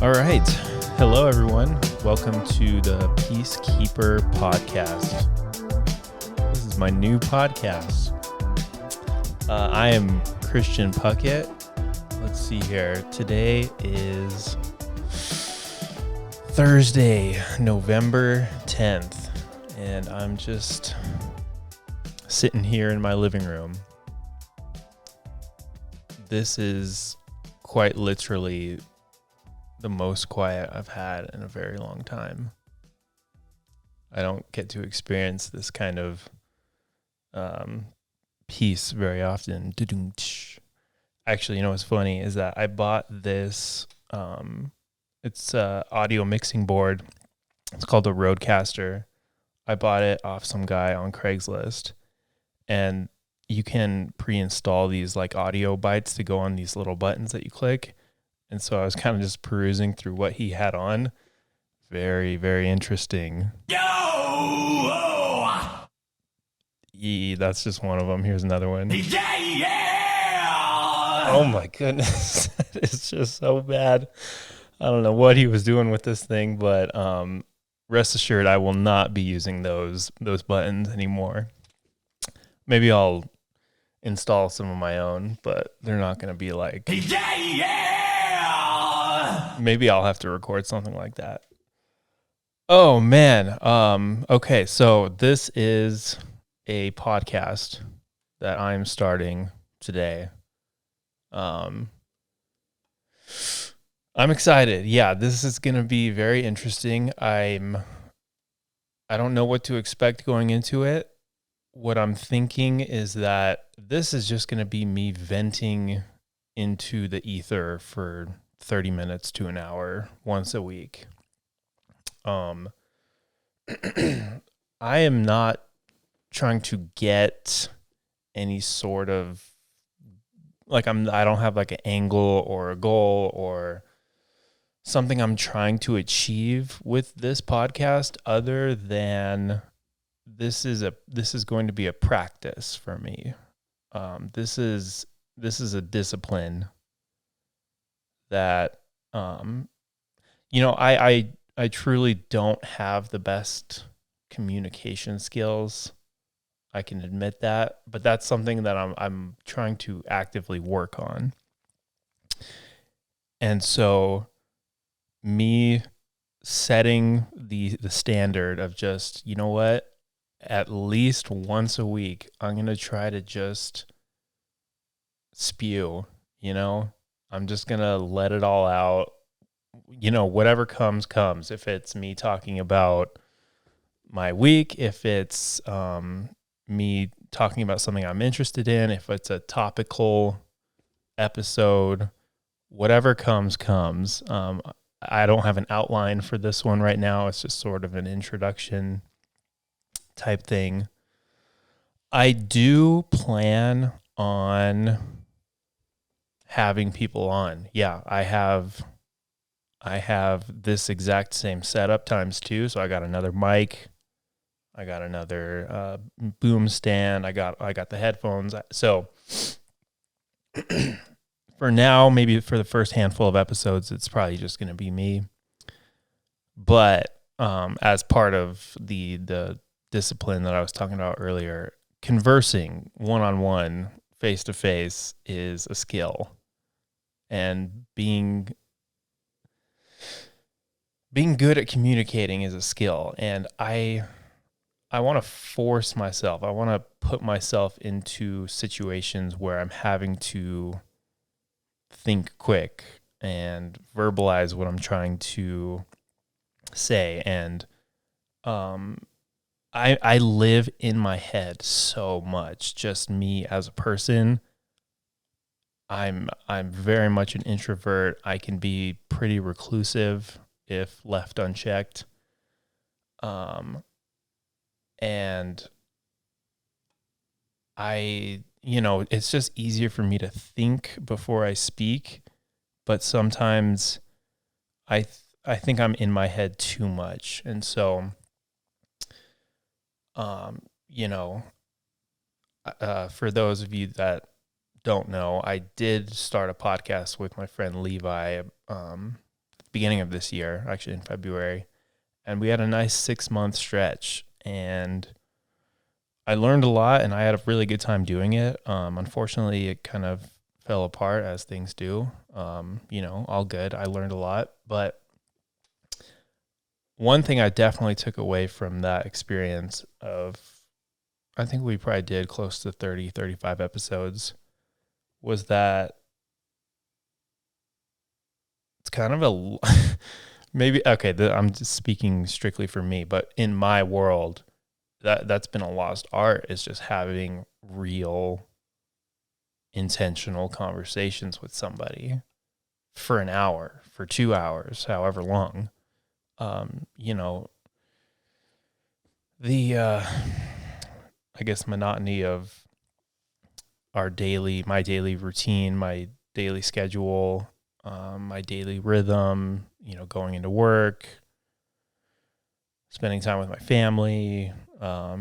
All right. Hello, everyone. Welcome to the Peacekeeper podcast. This is my new podcast. I am Christian Puckett. Let's see here. Today is Thursday, November 10th, and I'm just sitting here in my living room. This is quite literally the most quiet I've had in a very long time. I don't get to experience this kind of peace very often. Actually, you know what's funny is that I bought this, it's a audio mixing board. It's called a Rodecaster. I bought it off some guy on Craigslist, and you can pre-install these like audio bites to go on these little buttons that you click. And so I was kind of just perusing through what he had on. Very, very interesting. Yo! That's just one of them. Here's another one. Yeah! Oh my goodness. It's just so bad. I don't know what he was doing with this thing, but rest assured I will not be using those buttons anymore. Maybe I'll install some of my own, but they're not going to be like... Maybe I'll have to record something like that. Oh, man. Okay, so this is a podcast that I'm starting today. I'm excited. Yeah, this is going to be very interesting. I don't know what to expect going into it. What I'm thinking is that this is just going to be me venting into the ether for 30 minutes to an hour once a week. I am not trying to get any sort of I don't have like an angle or a goal or something I'm trying to achieve with this podcast other than this is going to be a practice for me. This is a discipline that, I truly don't have the best communication skills. I can admit that, but that's something that I'm trying to actively work on. And so me setting the standard of just, you know what, at least once a week, I'm going to try to just spew, I'm just going to let it all out. Whatever comes. If it's me talking about my week, if it's me talking about something I'm interested in, if it's a topical episode, whatever comes. I don't have an outline for this one right now. It's just sort of an introduction type thing. I do plan on having people on. Yeah, I have this exact same setup times two. So I got another mic, I got another boom stand, I got the headphones. So for now, maybe for the first handful of episodes, it's probably just going to be me. But as part of the discipline that I was talking about earlier, conversing one-on-one, face-to-face is a skill. And being good at communicating is a skill. And I want to force myself. I want to put myself into situations where I'm having to think quick and verbalize what I'm trying to say. And I live in my head so much, just me as a person. I'm very much an introvert. I can be pretty reclusive if left unchecked. And it's just easier for me to think before I speak, but sometimes I think I'm in my head too much. And so, for those of you that don't know, I did start a podcast with my friend Levi beginning of this year, actually in February. And we had a nice 6-month stretch, and I learned a lot, and I had a really good time doing it. Unfortunately, it kind of fell apart as things do. All good. I learned a lot, but one thing I definitely took away from that experience of, I think we probably did close to 30, 35 episodes, was that it's kind of a, maybe, okay, I'm just speaking strictly for me, but in my world, that's been a lost art, is just having real intentional conversations with somebody for an hour, for 2 hours, however long. The I guess monotony of my daily routine, my daily schedule, my daily rhythm, going into work, spending time with my family. I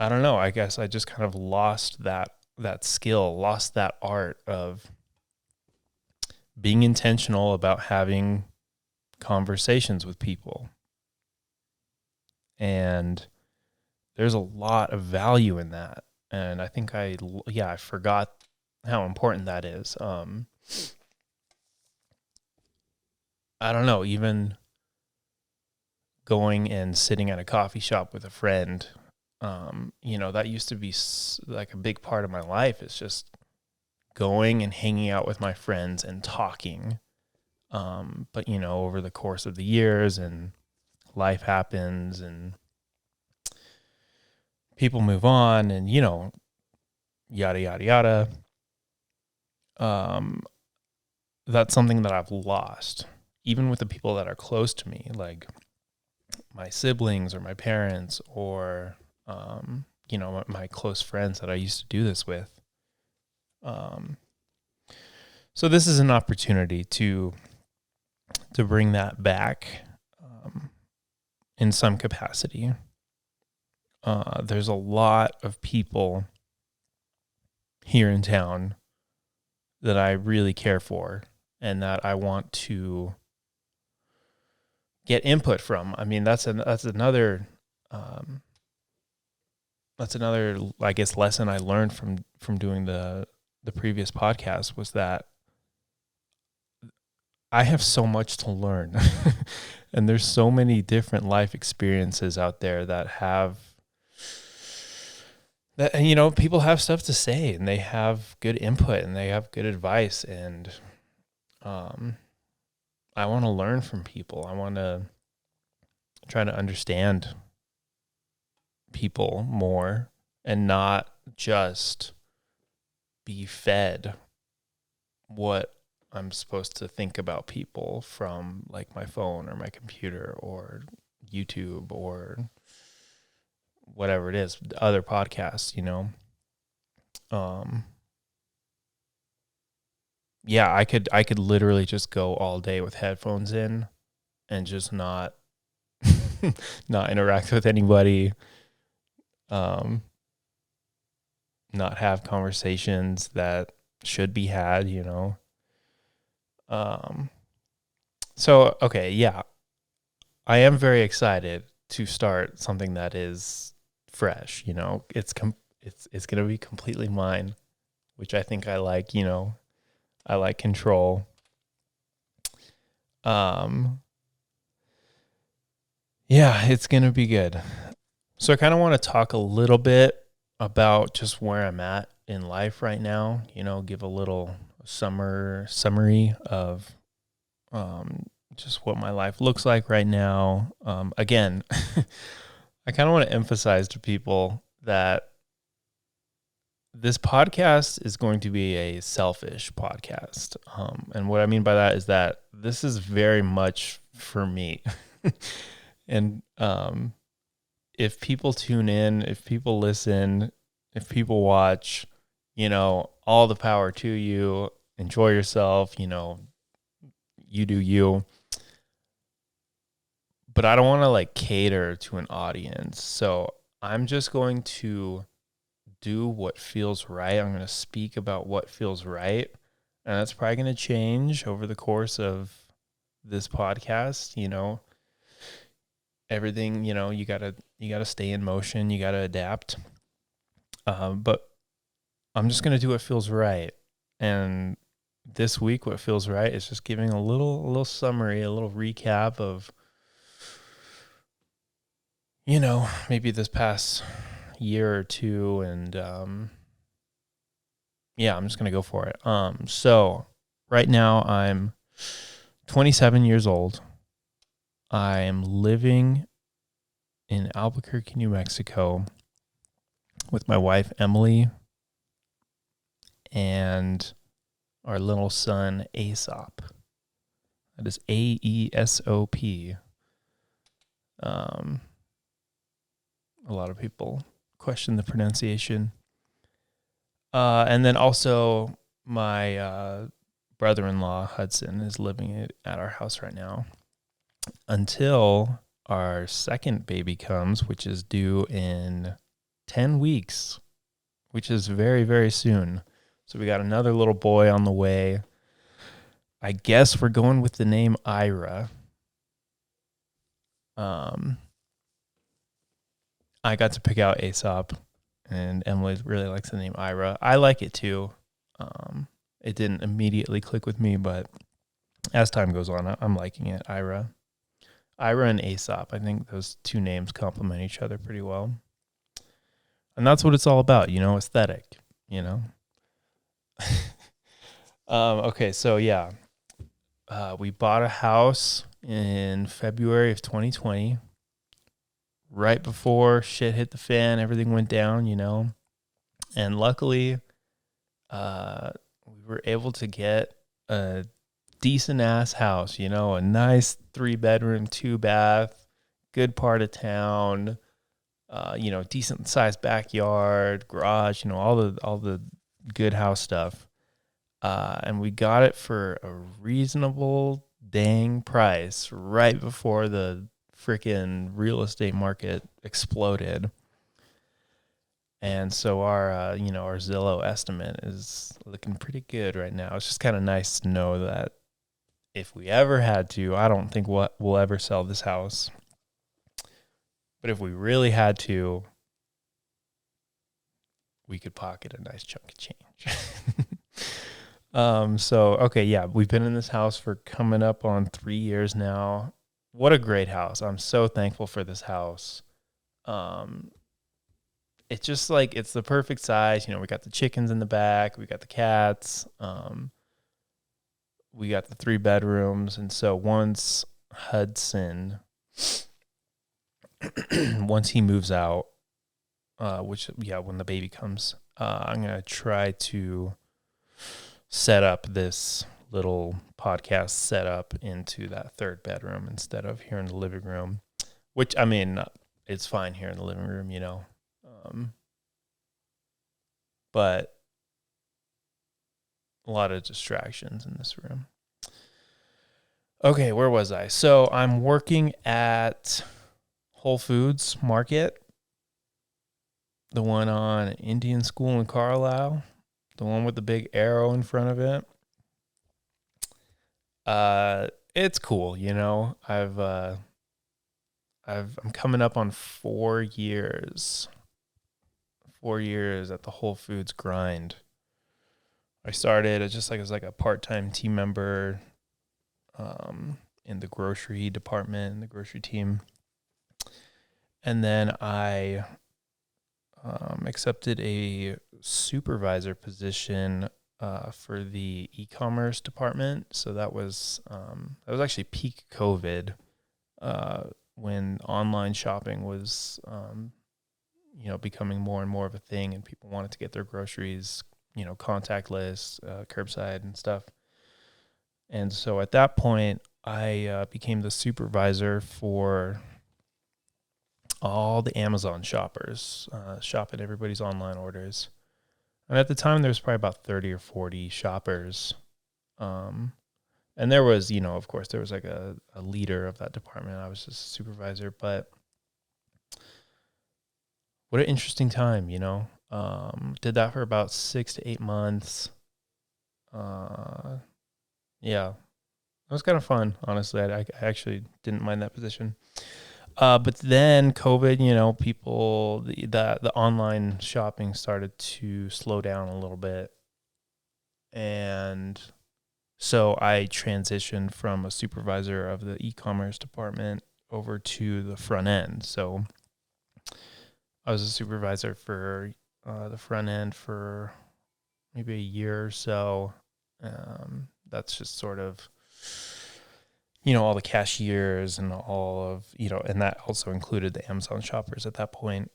don't know. I guess I just kind of lost that skill, lost that art of being intentional about having conversations with people. And there's a lot of value in that. And I think I forgot how important that is. I don't know, even going and sitting at a coffee shop with a friend, that used to be like a big part of my life. It's just going and hanging out with my friends and talking. But over the course of the years, and life happens, and people move on, and yada yada yada. That's something that I've lost, even with the people that are close to me, like my siblings or my parents, or my close friends that I used to do this with. So this is an opportunity to bring that back in some capacity. There's a lot of people here in town that I really care for and that I want to get input from. I mean, that's another I guess lesson I learned from doing the previous podcast, was that I have so much to learn. And there's so many different life experiences out there that people have stuff to say, and they have good input, and they have good advice, and I want to learn from people. I want to try to understand people more and not just be fed what I'm supposed to think about people from, like, my phone or my computer or YouTube or whatever it is, other podcasts, I could literally just go all day with headphones in and just not not interact with anybody, not have conversations that should be had, So, okay, yeah, I am very excited to start something that is fresh. It's going to be completely mine, which I think I like. I like control. Yeah, it's going to be good. So I kind of want to talk a little bit about just where I'm at in life right now. Give a little summary of just what my life looks like right now. Again, I kind of want to emphasize to people that this podcast is going to be a selfish podcast. And what I mean by that is that this is very much for me. And if people tune in, if people listen, if people watch, all the power to you. Enjoy yourself, you do you. But I don't want to cater to an audience. So I'm just going to do what feels right. I'm going to speak about what feels right. And that's probably going to change over the course of this podcast. Everything, you gotta stay in motion. You gotta adapt. But I'm just going to do what feels right. And this week, what feels right is just giving a little summary, a little recap of, maybe this past year or two. And yeah, I'm just going to go for it. So right now I'm 27 years old. I am living in Albuquerque, New Mexico with my wife, Emily, and our little son, Aesop. That is Aesop. A lot of people question the pronunciation. And then also my brother-in-law, Hudson, is living at our house right now until our second baby comes, which is due in 10 weeks, which is very, very soon. So we got another little boy on the way. I guess we're going with the name Ira. I got to pick out Aesop, and Emily really likes the name Ira. I like it too. It didn't immediately click with me, but as time goes on, I'm liking it. Ira and Aesop. I think those two names complement each other pretty well. And that's what it's all about, aesthetic, Okay, so yeah. We bought a house in February of 2020, right before shit hit the fan, everything went down, and luckily, we were able to get a decent ass house, a nice 3-bedroom, 2-bath, good part of town, decent sized backyard, garage, all the good house stuff. And we got it for a reasonable dang price right before the freaking real estate market exploded. And so our Zillow estimate is looking pretty good right now. It's just kind of nice to know that if we ever had to, I don't think we'll ever sell this house. But if we really had to, we could pocket a nice chunk of change. Okay, yeah, we've been in this house for coming up on 3 years now. What a great house. I'm so thankful for this house. It's just like, it's the perfect size. We got the chickens in the back, we got the cats, we got the 3 bedrooms. And so once Hudson, once he moves out, when the baby comes, I'm going to try to set up this little podcast setup into that 3rd bedroom instead of here in the living room, which, I mean, it's fine here in the living room, but a lot of distractions in this room. Okay, where was I? So I'm working at Whole Foods Market, the one on Indian School in Carlisle, the one with the big arrow in front of it. It's cool, I'm coming up on 4 years. 4 years at the Whole Foods grind. I started as a part-time team member in the grocery department, in the grocery team. And then I accepted a supervisor position for the e-commerce department. So that was actually peak COVID, when online shopping was becoming more and more of a thing, and people wanted to get their groceries contactless, curbside and stuff. And so at that point, I became the supervisor for all the Amazon shoppers, shopping everybody's online orders. And at the time, there was probably about 30 or 40 shoppers. And there was, of course, there was like a leader of that department. I was just a supervisor, but what an interesting time, Did that for about 6 to 8 months. Yeah, it was kind of fun, honestly. I actually didn't mind that position. But then COVID, people, the online shopping started to slow down a little bit. And so I transitioned from a supervisor of the e-commerce department over to the front end. So I was a supervisor for the front end for maybe a year or so. That's just sort of, all the cashiers and all of, and that also included the Amazon shoppers at that point.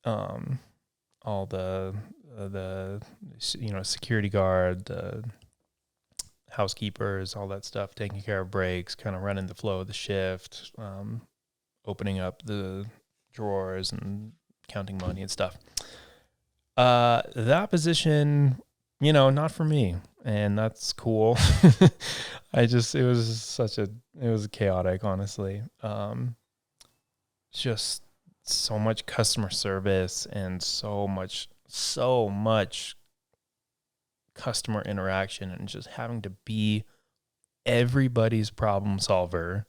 Um, all the security guard, the housekeepers, all that stuff, taking care of breaks, kind of running the flow of the shift, opening up the drawers and counting money and stuff. That position, not for me, and that's cool. It was chaotic, honestly. Just so much customer service and so much customer interaction, and just having to be everybody's problem solver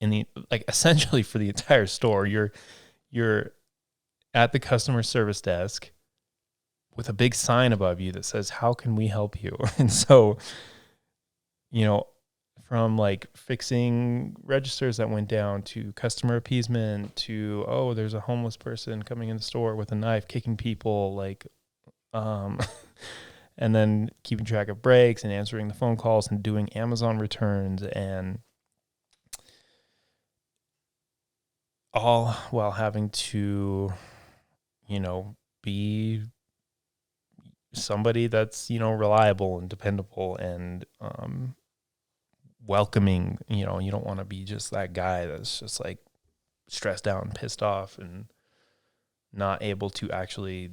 in the, like, essentially for the entire store. You're at the customer service desk with a big sign above you that says, "How can we help you?" And so, from like fixing registers that went down to customer appeasement to, oh, there's a homeless person coming in the store with a knife kicking people, like, and then keeping track of breaks and answering the phone calls and doing Amazon returns, and all while having to, be somebody that's, reliable and dependable and welcoming. You don't want to be just that guy that's just like stressed out and pissed off and not able to actually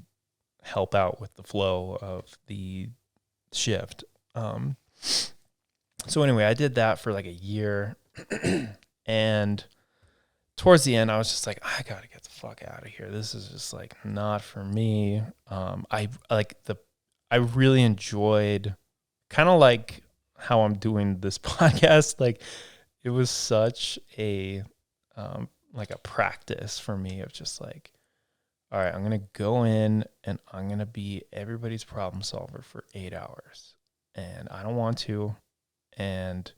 help out with the flow of the shift. So anyway, I did that for like a year. And towards the end, I was just like, I gotta get the fuck out of here. This is just like not for me. I really enjoyed, kind of like how I'm doing this podcast. Like, it was such a like a practice for me of just like, all right, I'm gonna go in and I'm gonna be everybody's problem solver for 8 hours, and I don't want to. And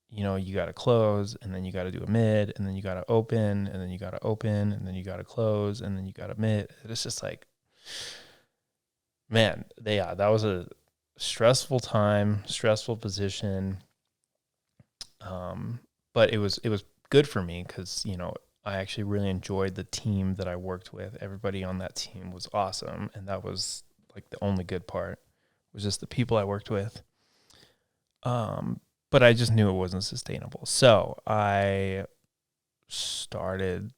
you got to close, and then you got to do a mid, and then you got to open, and then you got to open, and then you got to close, and then you got to mid. It's just like, man, that was a stressful time, stressful position. But it was good for me because, I actually really enjoyed the team that I worked with. Everybody on that team was awesome, and that was like the only good part, was just the people I worked with. But I just knew it wasn't sustainable. So I started,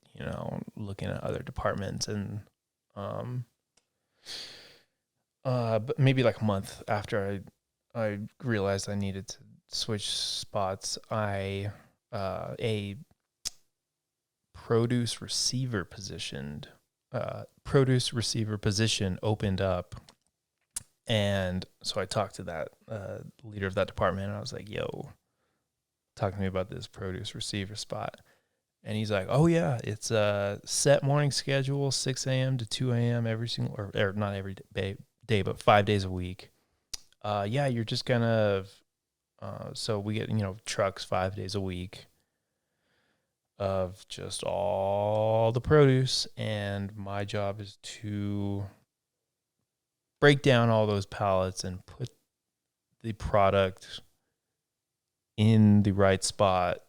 looking at other departments, and but maybe like a month after I realized I needed to switch spots, a produce receiver position opened up. And so I talked to that leader of that department, and I was like, yo, talk to me about this produce receiver spot. And he's like, oh, yeah, it's a set morning schedule, 6 a.m. to 2 a.m. every single, or not every day, but 5 days a week. Yeah, you're just going to, so we get, trucks 5 days a week of just all the produce. And my job is to break down all those pallets and put the product in the right spot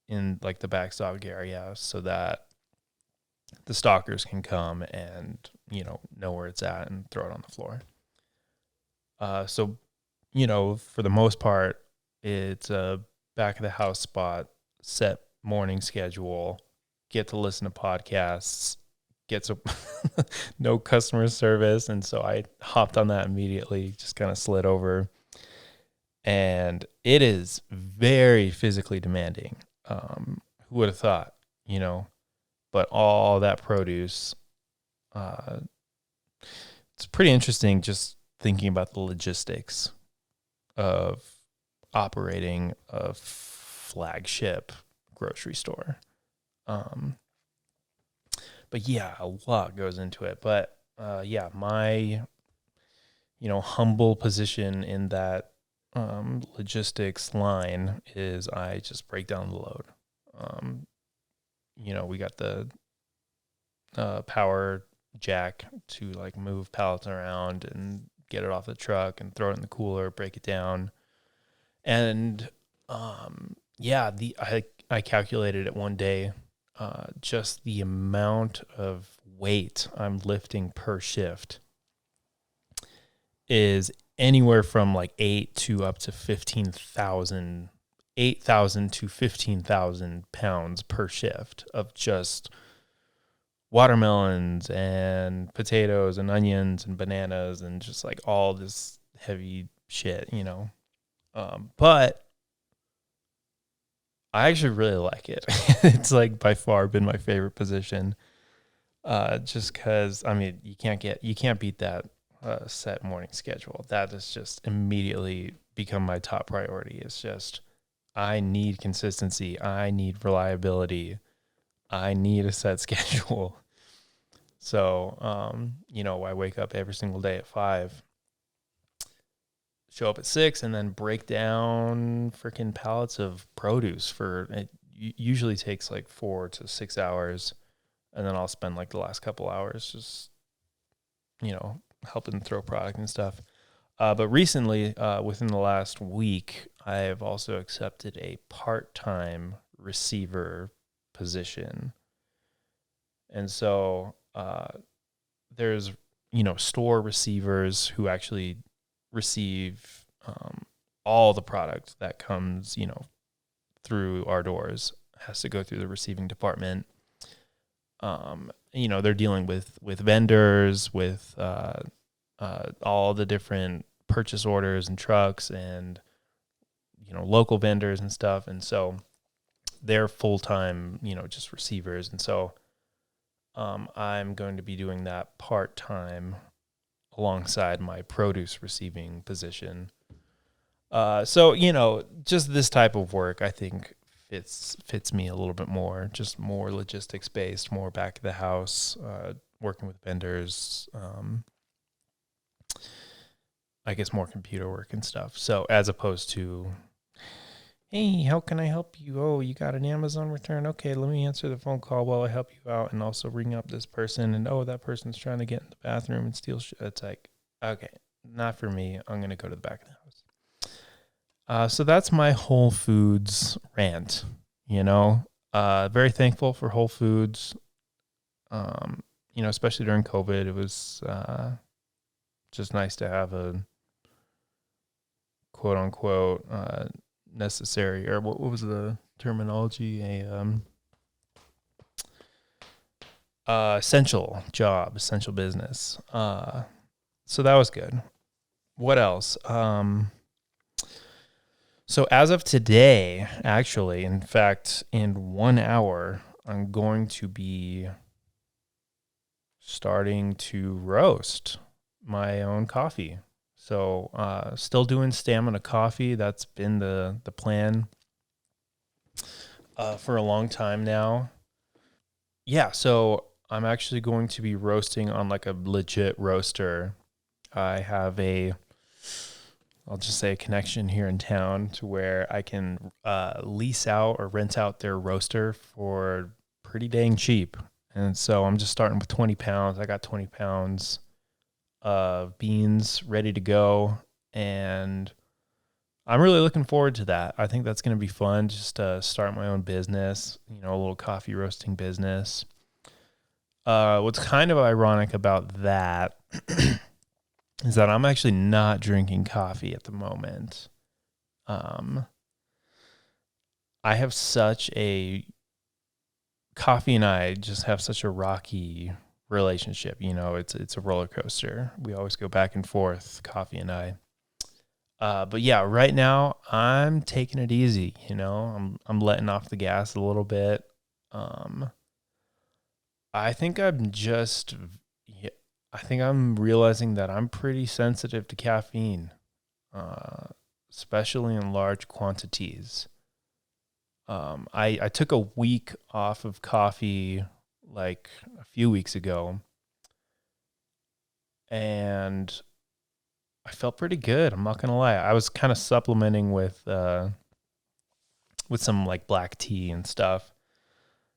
in like the backstock area, so that the stalkers can come and, know where it's at and throw it on the floor. So, for the most part, it's a back of the house spot, set morning schedule, get to listen to podcasts, get some no customer service. And so I hopped on that immediately, just kind of slid over. And it is very physically demanding. Who would have thought, but all that produce, it's pretty interesting just thinking about the logistics of operating a flagship grocery store. Um, but yeah, a lot goes into it. But yeah, my humble position in that logistics line is I just break down the load. Um, we got the power jack to like move pallets around and get it off the truck and throw it in the cooler, break it down. And yeah, I calculated it one day, just the amount of weight I'm lifting per shift is anywhere from like 8,000 to 15,000 pounds per shift of just watermelons and potatoes and onions and bananas and just like all this heavy shit. But I actually really like it. It's like by far been my favorite position. Just because you can't beat that set morning schedule. That has just immediately become my top priority. It's just I need consistency. I need reliability. I need a set schedule. So, I wake up every single day at 5, show up at 6, and then break down freaking pallets of produce it usually takes like 4 to 6 hours. And then I'll spend like the last couple hours just, helping throw product and stuff. But recently, within the last week, I have also accepted a part-time receiver position. And so there's, store receivers who actually receive all the product that comes, through our doors, has to go through the receiving department. They're dealing with vendors, with all the different purchase orders and trucks and, local vendors and stuff. And so they're full-time, just receivers. And so I'm going to be doing that part-time alongside my produce receiving position. So, just this type of work, I think fits me a little bit more, just more logistics based, more back of the house, working with vendors, I guess more computer work and stuff. So as opposed to, hey, how can I help you? Oh, you got an Amazon return? Okay, let me answer the phone call while I help you out and also ring up this person. And oh, that person's trying to get in the bathroom and steal shit. It's like, okay, not for me. I'm going to go to the back of the house. So that's my Whole Foods rant, very thankful for Whole Foods. Especially during COVID, it was just nice to have a quote unquote necessary, or what was the terminology? Essential job, essential business. So that was good. What else? So as of today, actually, in fact, in 1 hour, I'm going to be starting to roast my own coffee. So still doing Stamina Coffee. That's been the plan for a long time now. Yeah, so I'm actually going to be roasting on like a legit roaster. I have I'll just say a connection here in town to where I can lease out or rent out their roaster for pretty dang cheap. And so I'm just starting with 20 pounds. I got 20 pounds of beans ready to go. And I'm really looking forward to that. I think that's going to be fun, just to start my own business, a little coffee roasting business. What's kind of ironic about that is that I'm actually not drinking coffee at the moment. I have coffee and I just have such a rocky relationship. It's a roller coaster. We always go back and forth, coffee and I. But yeah, right now I'm taking it easy. I'm letting off the gas a little bit. I think I'm realizing that I'm pretty sensitive to caffeine. especially in large quantities. I took a week off of coffee like a few weeks ago, and I felt pretty good. I'm not gonna lie. I was kind of supplementing with some like black tea and stuff.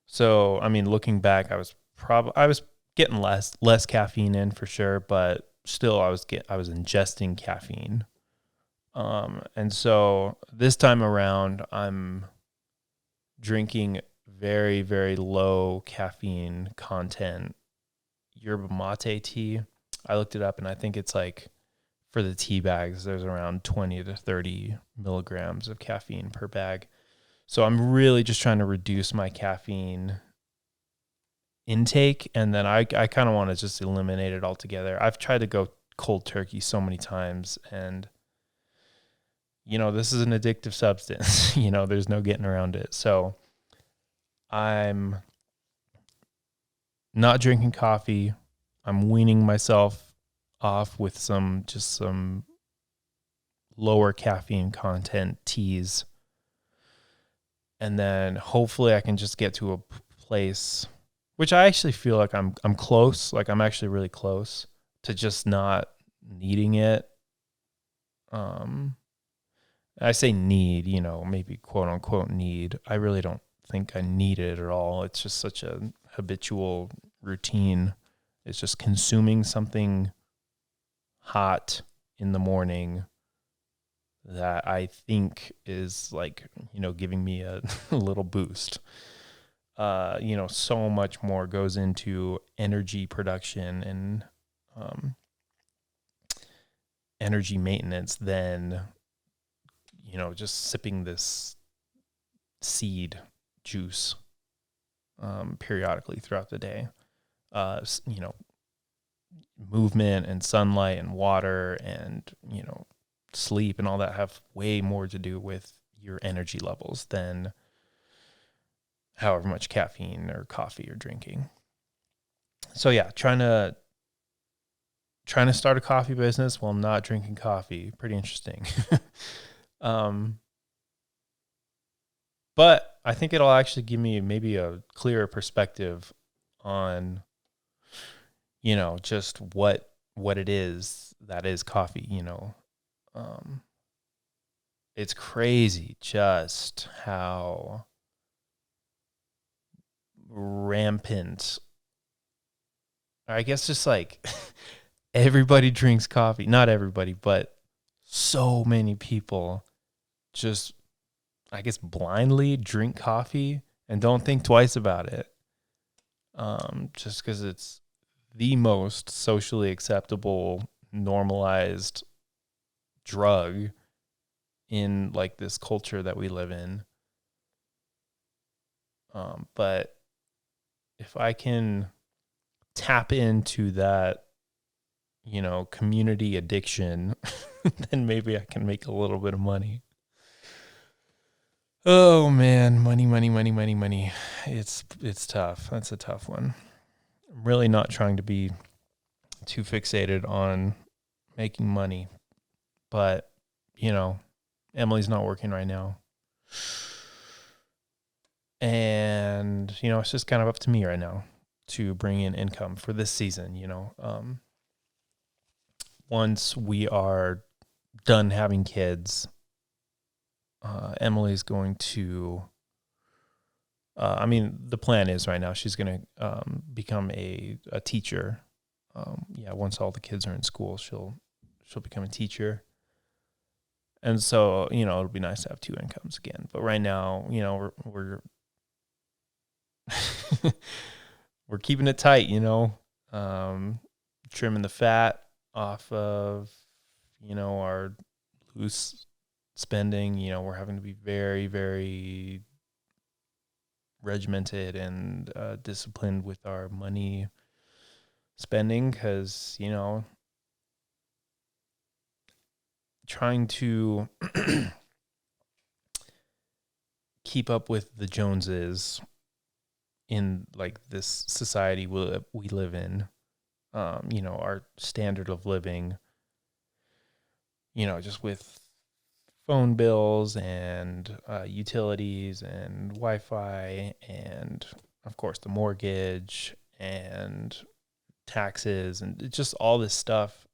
So I mean, looking back, I was getting less caffeine in for sure, but still I was ingesting caffeine. And so this time around, I'm drinking very, very low caffeine content yerba mate tea. I looked it up and I think it's like for the tea bags, there's around 20 to 30 milligrams of caffeine per bag. So I'm really just trying to reduce my caffeine intake. And then I kind of want to just eliminate it altogether. I've tried to go cold turkey so many times, and this is an addictive substance. There's no getting around it. So I'm not drinking coffee. I'm weaning myself off with some lower caffeine content teas. And then hopefully I can just get to a place, which I actually feel like I'm close. Like I'm actually really close to just not needing it. I say need, maybe quote unquote need. I really don't think I need it at all. It's just such a habitual routine. It's just consuming something hot in the morning that I think is like, giving me a little boost. So much more goes into energy production and energy maintenance than, just sipping this seed juice periodically throughout the day. Movement and sunlight and water and, sleep and all that have way more to do with your energy levels than however much caffeine or coffee you're drinking. So yeah, trying to start a coffee business while not drinking coffee. Pretty interesting. But I think it'll actually give me maybe a clearer perspective on, just what it is that is coffee, it's crazy just how rampant, I guess, just like everybody drinks coffee. Not everybody, but so many people just, I guess, blindly drink coffee and don't think twice about it. Just because it's the most socially acceptable, normalized drug in like this culture that we live in. But if I can tap into that, community addiction, then maybe I can make a little bit of money. Oh man, money. It's tough. That's a tough one. I'm really not trying to be too fixated on making money, but Emily's not working right now. And, it's just kind of up to me right now to bring in income for this season, once we are done having kids, Emily's going to, the plan is right now she's going to become a teacher. Once all the kids are in school, she'll become a teacher. And so, it'll be nice to have two incomes again. But right now, we're we're keeping it tight, trimming the fat off of, our loose spending. We're having to be very, very regimented and disciplined with our money spending because, trying to keep up with the Joneses in like this society we live in, our standard of living, just with phone bills and utilities and Wi-Fi and, of course, the mortgage and taxes and just all this stuff.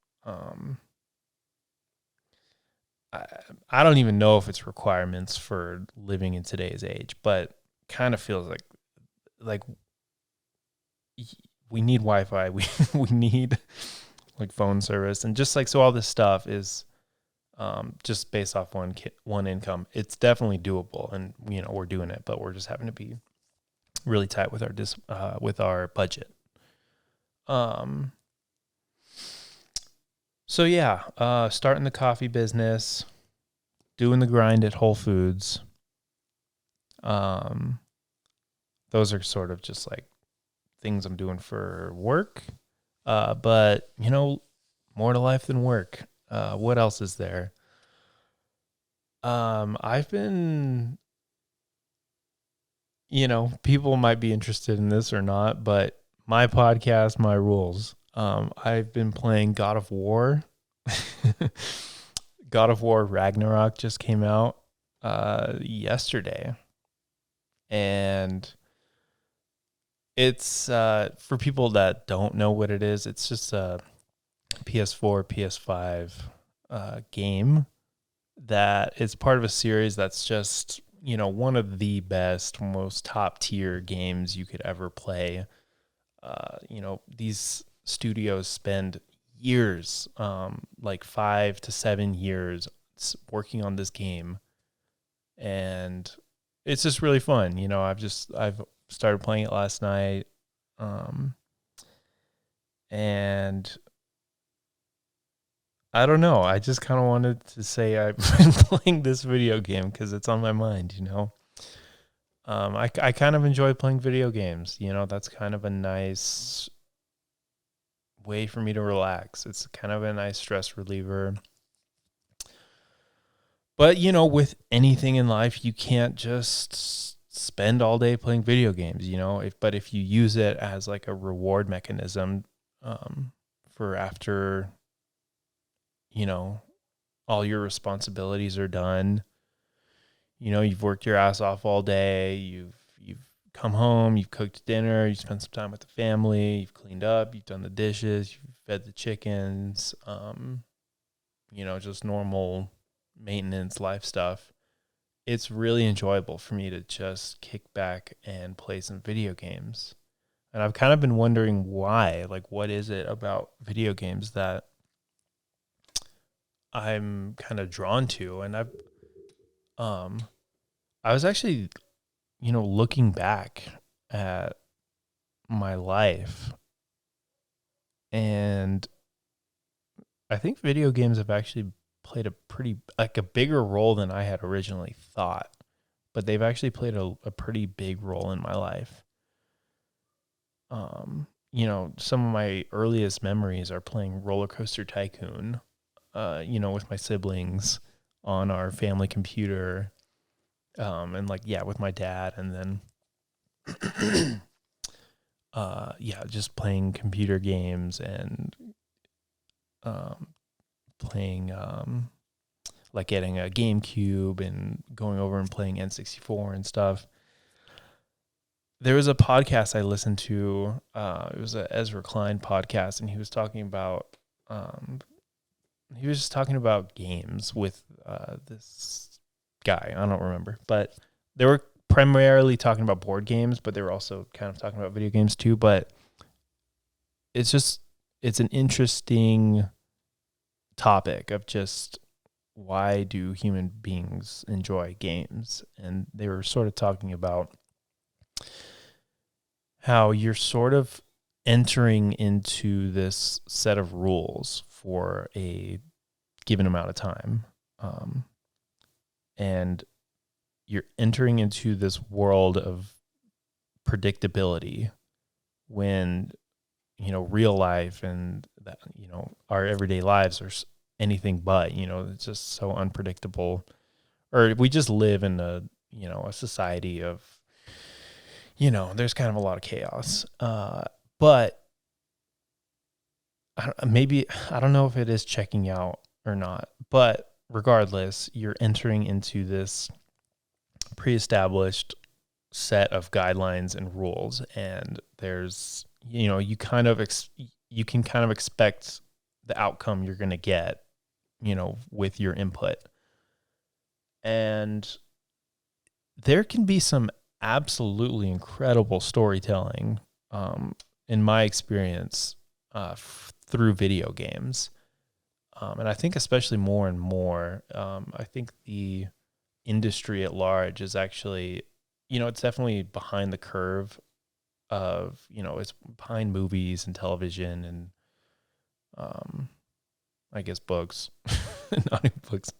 I don't even know if it's requirements for living in today's age, but kind of feels like we need Wi-Fi. We need like phone service, and just like, so all this stuff is just based off one income. It's definitely doable, and we're doing it, but we're just having to be really tight with our budget. So yeah, starting the coffee business, doing the grind at Whole Foods. Those are sort of just like things I'm doing for work. But more to life than work. What else is there? I've been, people might be interested in this or not, but my podcast, my rules. I've been playing God of War. God of War Ragnarok just came out yesterday. And it's for people that don't know what it is, it's just a PS4, PS5 game that is part of a series that's just, one of the best, most top tier games you could ever play. These studios spend years, like 5 to 7 years working on this game. And it's just really fun. I've started playing it last night. And I don't know. I just kind of wanted to say I've been playing this video game because it's on my mind, I kind of enjoy playing video games. That's kind of a nice way for me to relax. It's kind of a nice stress reliever. But, with anything in life, you can't just spend all day playing video games, but if you use it as like a reward mechanism for after, all your responsibilities are done, you've worked your ass off all day, you've come home, you've cooked dinner, you spent some time with the family, you've cleaned up, you've done the dishes, you've fed the chickens, just normal maintenance life stuff. It's really enjoyable for me to just kick back and play some video games. And I've kind of been wondering why, like, what is it about video games that I'm kind of drawn to? And I was actually, looking back at my life, and I think video games have actually played a bigger role than I had originally thought, but they've actually played a pretty big role in my life. Some of my earliest memories are playing Roller Coaster Tycoon, with my siblings on our family computer, and with my dad, and then, just playing computer games and, playing, like getting a GameCube and going over and playing N64 and stuff. There was a podcast I listened to. It was a Ezra Klein podcast, and he was talking about, games with this guy. I don't remember, but they were primarily talking about board games, but they were also kind of talking about video games too. But it's an interesting topic of just, why do human beings enjoy games? And they were sort of talking about how you're sort of entering into this set of rules for a given amount of time. And you're entering into this world of predictability when, real life and that, our everyday lives are anything but, it's just so unpredictable. Or we just live in a society of, there's kind of a lot of chaos. But I don't know if it is checking out or not, but regardless, you're entering into this pre-established set of guidelines and rules, and there's, you kind of you can kind of expect the outcome you're going to get, with your input. And there can be some absolutely incredible storytelling, in my experience, through video games. And I think especially more and more, I think the industry at large is actually, it's definitely behind the curve of, it's behind movies and television and, I guess books, not even books.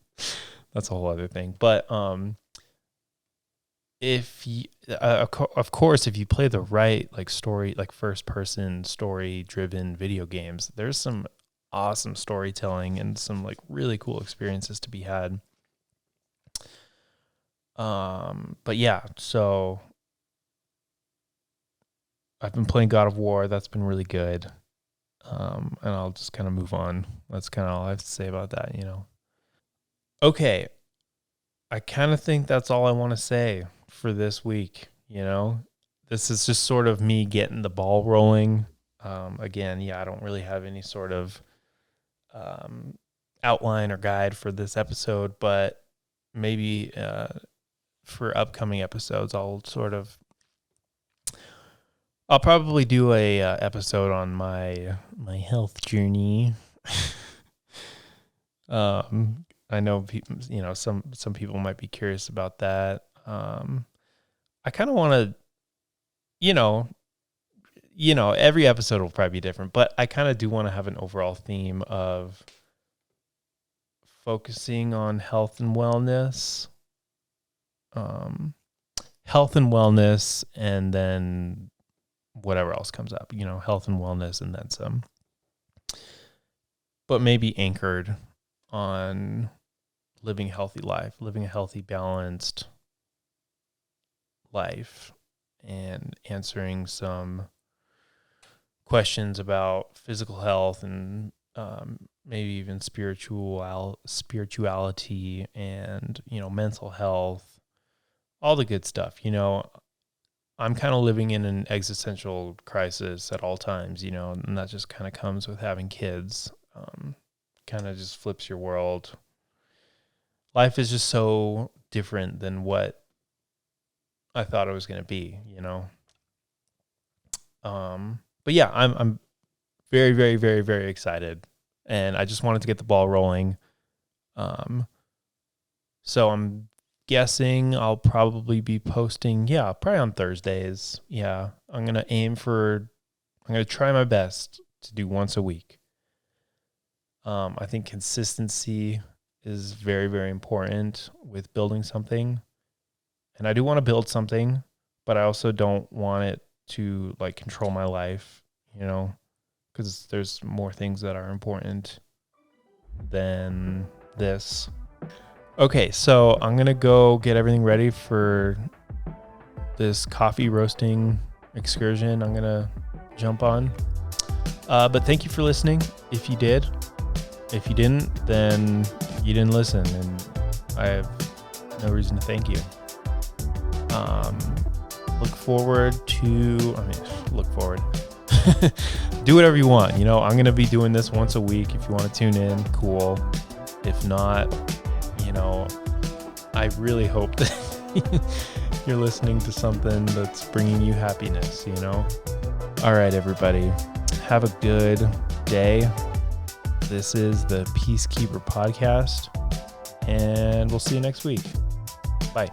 That's a whole other thing. But if you, of course, if you play the right story, first person story driven video games, there's some awesome storytelling and some really cool experiences to be had. But yeah, so I've been playing God of War. That's been really good. And I'll just kind of move on. That's kind of all I have to say about that, Okay. I kind of think that's all I want to say for this week. This is just sort of me getting the ball rolling. Again, I don't really have any sort of outline or guide for this episode, but maybe for upcoming episodes, I'll probably do a episode on my health journey. I know people, some people might be curious about that. I kind of want to, every episode will probably be different, but I kind of do want to have an overall theme of focusing on health and wellness, and then whatever else comes up, health and wellness and then some, but maybe anchored on living a healthy life, living a healthy, balanced life, and answering some questions about physical health and maybe even spirituality and, mental health, all the good stuff. I'm kind of living in an existential crisis at all times, and that just kind of comes with having kids. Kind of just flips your world. Life is just so different than what I thought it was going to be, But yeah, I'm very, very, very, very excited, and I just wanted to get the ball rolling. So I'm guessing I'll probably be posting, probably on Thursdays. Yeah, I'm going to try my best to do once a week. I think consistency is very, very important with building something. And I do want to build something, but I also don't want it to control my life, because there's more things that are important than this. Okay, so I'm going to go get everything ready for this coffee roasting excursion I'm going to jump on. But thank you for listening. If you did. If you didn't, then you didn't listen, and I have no reason to thank you. Look forward. Do whatever you want. I'm going to be doing this once a week. If you want to tune in, cool. If not, I really hope that you're listening to something that's bringing you happiness, All right, everybody. Have a good day. This is the Peacekeeper podcast, and we'll see you next week. Bye.